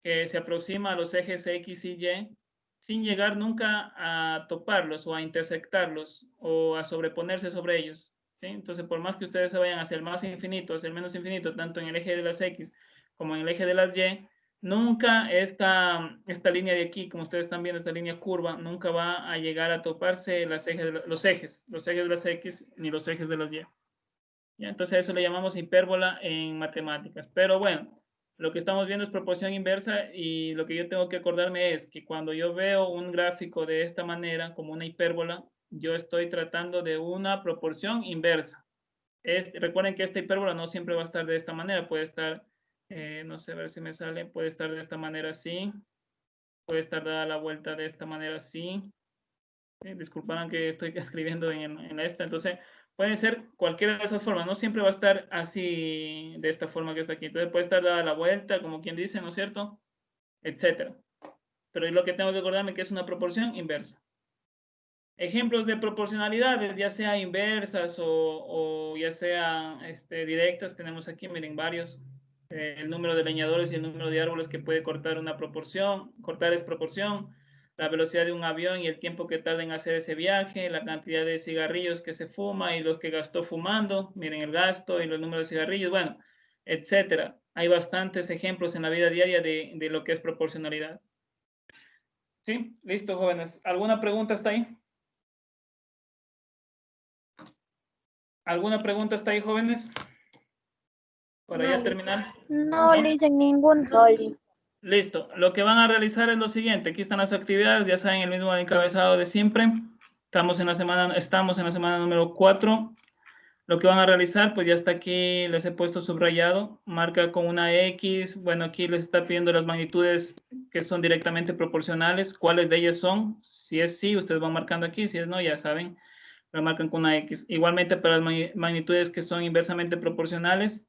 [SPEAKER 1] que se aproxima a los ejes X y Y sin llegar nunca a toparlos o a intersectarlos o a sobreponerse sobre ellos. ¿Sí? Entonces, por más que ustedes se vayan hacia el más infinito, hacia el menos infinito, tanto en el eje de las X como en el eje de las Y, nunca esta línea de aquí, como ustedes están viendo, esta línea curva, nunca va a llegar a toparse los ejes de las X ni los ejes de las Y. ¿Ya? Entonces, eso le llamamos hipérbola en matemáticas. Pero bueno, lo que estamos viendo es proporción inversa y lo que yo tengo que acordarme es que cuando yo veo un gráfico de esta manera, como una hipérbola, yo estoy tratando de una proporción inversa. Recuerden que esta hipérbola no siempre va a estar de esta manera, puede estar, no sé, a ver si me sale, puede estar de esta manera así, puede estar dada la vuelta de esta manera así. Disculparán que estoy escribiendo en esta, entonces puede ser cualquiera de esas formas, no siempre va a estar así, de esta forma que está aquí, entonces puede estar dada la vuelta, como quien dice, ¿no es cierto? Etcétera. Pero lo que tengo que acordarme que es una proporción inversa. Ejemplos de proporcionalidades, ya sea inversas o ya sea directas, tenemos aquí, miren, varios. El número de leñadores y el número de árboles que puede cortar una proporción, cortar es proporción, la velocidad de un avión y el tiempo que tarda en hacer ese viaje, la cantidad de cigarrillos que se fuma y los que gastó fumando, miren el gasto y los números de cigarrillos, bueno, etcétera. Hay bastantes ejemplos en la vida diaria de lo que es proporcionalidad. ¿Sí? Listo, jóvenes. ¿Alguna pregunta hasta ahí? ¿Alguna pregunta hasta ahí, jóvenes? Para ya terminar.
[SPEAKER 2] No le dicen ningún.
[SPEAKER 1] Listo. Lo que van a realizar es lo siguiente. Aquí están las actividades. Ya saben, el mismo encabezado de siempre. Estamos en la semana número 4. Lo que van a realizar, pues ya está aquí, les he puesto subrayado. Marca con una X. Bueno, aquí les está pidiendo las magnitudes que son directamente proporcionales. ¿Cuáles de ellas son? Si es sí, ustedes van marcando aquí. Si es no, ya saben, lo marcan con una X. Igualmente para las magnitudes que son inversamente proporcionales,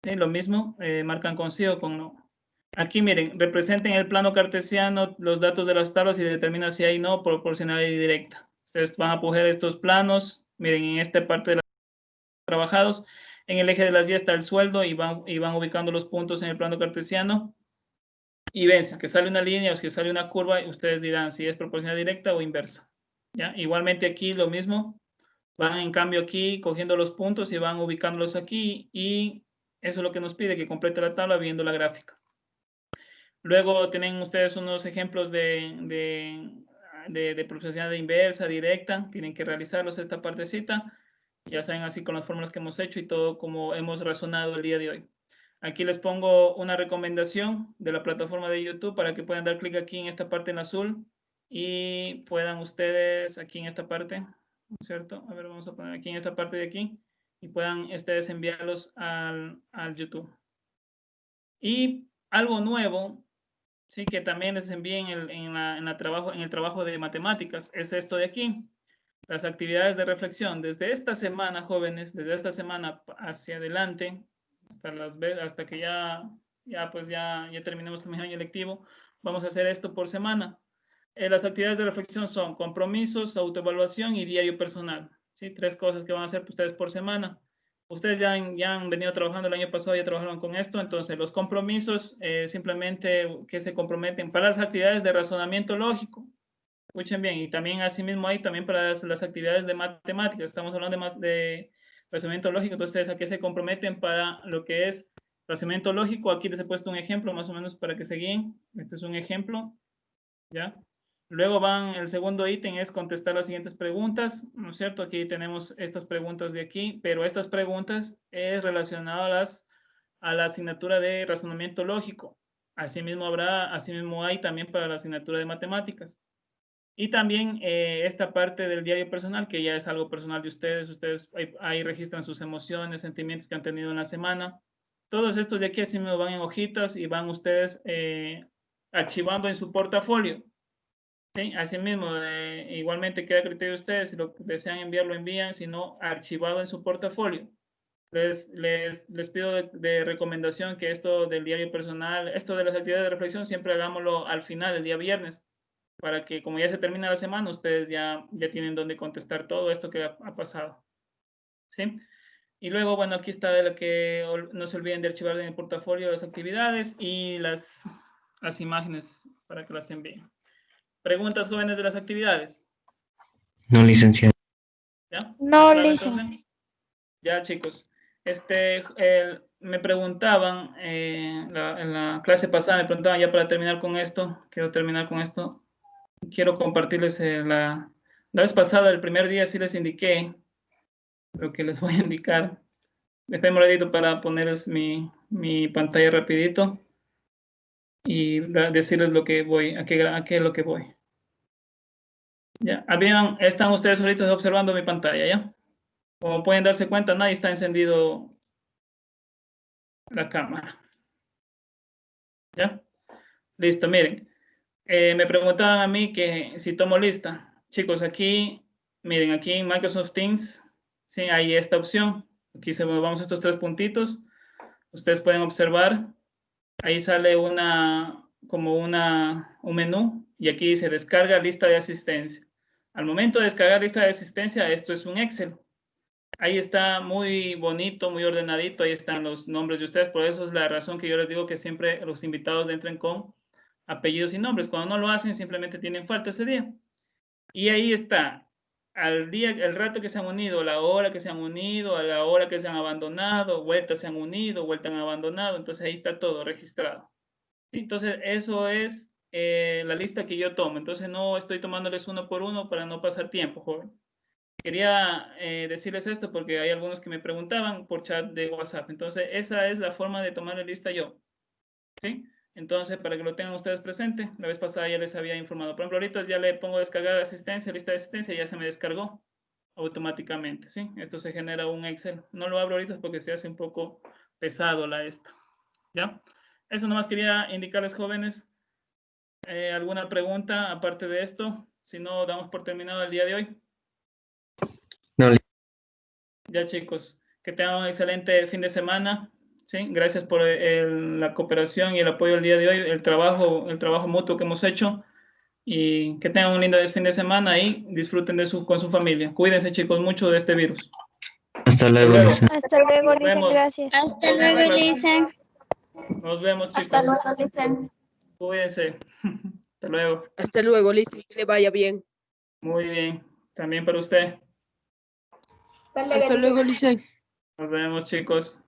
[SPEAKER 1] ¿sí? Lo mismo, marcan con sí o con no. Aquí miren, representen el plano cartesiano los datos de las tablas y determina si hay no proporcionalidad directa. Ustedes van a coger estos planos, miren en esta parte de los trabajados, en el eje de las 10 está el sueldo y van ubicando los puntos en el plano cartesiano y ven si es que sale una línea o si sale una curva, ustedes dirán si es proporcional directa o inversa. ¿Ya? Igualmente aquí lo mismo, van en cambio aquí cogiendo los puntos y van ubicándolos aquí y eso es lo que nos pide, que complete la tabla viendo la gráfica. Luego tienen ustedes unos ejemplos de proporcionalidad inversa, directa, tienen que realizarlos esta partecita, ya saben así con las fórmulas que hemos hecho y todo como hemos razonado el día de hoy. Aquí les pongo una recomendación de la plataforma de YouTube para que puedan dar clic aquí en esta parte en azul y puedan ustedes aquí en esta parte, ¿cierto? A ver, vamos a poner aquí en esta parte de aquí y puedan ustedes enviarlos al YouTube. Y algo nuevo, sí, que también les envíen en el trabajo de matemáticas, es esto de aquí. Las actividades de reflexión. Desde esta semana, jóvenes, desde esta semana hacia adelante, hasta que ya terminemos este año lectivo, vamos a hacer esto por semana. Las actividades de reflexión son compromisos, autoevaluación y diario personal. ¿Sí? 3 cosas que van a hacer ustedes por semana. Ustedes ya han venido trabajando el año pasado, ya trabajaron con esto, entonces los compromisos simplemente que se comprometen para las actividades de razonamiento lógico. Escuchen bien, y también asimismo hay también para las actividades de matemáticas, estamos hablando de razonamiento lógico, entonces ustedes a qué se comprometen para lo que es razonamiento lógico. Aquí les he puesto un ejemplo más o menos para que se guíen. Este es un ejemplo, ¿ya? Luego el segundo ítem es contestar las siguientes preguntas, ¿no es cierto? Aquí tenemos estas preguntas de aquí, pero estas preguntas es relacionadas a la asignatura de razonamiento lógico. Asimismo hay también para la asignatura de matemáticas. Y también esta parte del diario personal, que ya es algo personal de ustedes. Ustedes ahí registran sus emociones, sentimientos que han tenido en la semana. Todos estos de aquí así me van en hojitas y van ustedes archivando en su portafolio. ¿Sí? Asimismo, igualmente queda a criterio de ustedes, si lo desean enviar, lo envían, si no, archivado en su portafolio. Les pido de recomendación que esto del diario personal, esto de las actividades de reflexión, siempre hagámoslo al final, el día viernes, para que como ya se termina la semana, ustedes ya tienen donde contestar todo esto que ha pasado. ¿Sí? Y luego, bueno, aquí está de lo que no se olviden de archivar en el portafolio las actividades y las imágenes para que las envíen. ¿Preguntas, jóvenes, de las actividades?
[SPEAKER 7] No, licenciado.
[SPEAKER 1] ¿Ya?
[SPEAKER 2] No,
[SPEAKER 1] Claro,
[SPEAKER 2] listen.
[SPEAKER 1] entonces. Ya, chicos. Me preguntaban, en la clase pasada me preguntaban, ya para terminar con esto, quiero terminar con esto, quiero compartirles la vez pasada, el primer día sí les indiqué lo que les voy a indicar. Déjenme un ratito para ponerles mi pantalla rapidito y decirles lo que voy, a qué es lo que voy. Ya, están ustedes ahorita observando mi pantalla, ¿ya? Como pueden darse cuenta, nadie está encendido la cámara. ¿Ya? Listo, miren. Me preguntaban a mí que si tomo lista. Chicos, aquí, miren, aquí en Microsoft Teams, sí, hay esta opción. Aquí vamos a estos 3 puntitos. Ustedes pueden observar. Ahí sale como un menú y aquí dice descarga lista de asistencia. Al momento de descargar lista de asistencia, esto es un Excel. Ahí está muy bonito, muy ordenadito, ahí están los nombres de ustedes, por eso es la razón que yo les digo que siempre los invitados entren con apellidos y nombres. Cuando no lo hacen, simplemente tienen falta ese día. Y ahí está, el rato que se han unido, la hora que se han unido, a la hora que se han abandonado, vuelta se han unido, vuelta han abandonado, entonces ahí está todo registrado. Entonces, eso es la lista que yo tomo. Entonces, no estoy tomándoles uno por uno para no pasar tiempo, joven. Quería decirles esto porque hay algunos que me preguntaban por chat de WhatsApp. Entonces, esa es la forma de tomar la lista yo. ¿Sí? Entonces, para que lo tengan ustedes presente, la vez pasada ya les había informado. Por ejemplo, ahorita ya le pongo descargar asistencia, lista de asistencia, ya se me descargó automáticamente. ¿Sí? Esto se genera un Excel. No lo abro ahorita porque se hace un poco pesado esta. ¿Ya? Eso nomás quería indicarles, jóvenes. ¿Alguna pregunta aparte de esto? Si no, damos por terminado el día de hoy.
[SPEAKER 7] No,
[SPEAKER 1] Ya, chicos, que tengan un excelente fin de semana. ¿Sí? Gracias por la cooperación y el apoyo el día de hoy, el trabajo mutuo que hemos hecho. Y que tengan un lindo fin de semana y disfruten con su familia. Cuídense, chicos, mucho de este virus.
[SPEAKER 7] hasta luego, licenciado.
[SPEAKER 2] Hasta luego, listen.
[SPEAKER 1] Vemos.
[SPEAKER 2] Gracias.
[SPEAKER 5] Hasta luego, listen.
[SPEAKER 1] Nos vemos, chicos.
[SPEAKER 5] Hasta luego, listen.
[SPEAKER 1] Cuídense. Hasta luego.
[SPEAKER 3] Hasta luego, Lizzie, que le vaya bien.
[SPEAKER 1] Muy bien. También para usted.
[SPEAKER 3] Hasta luego, Lizzie.
[SPEAKER 1] Nos vemos, chicos.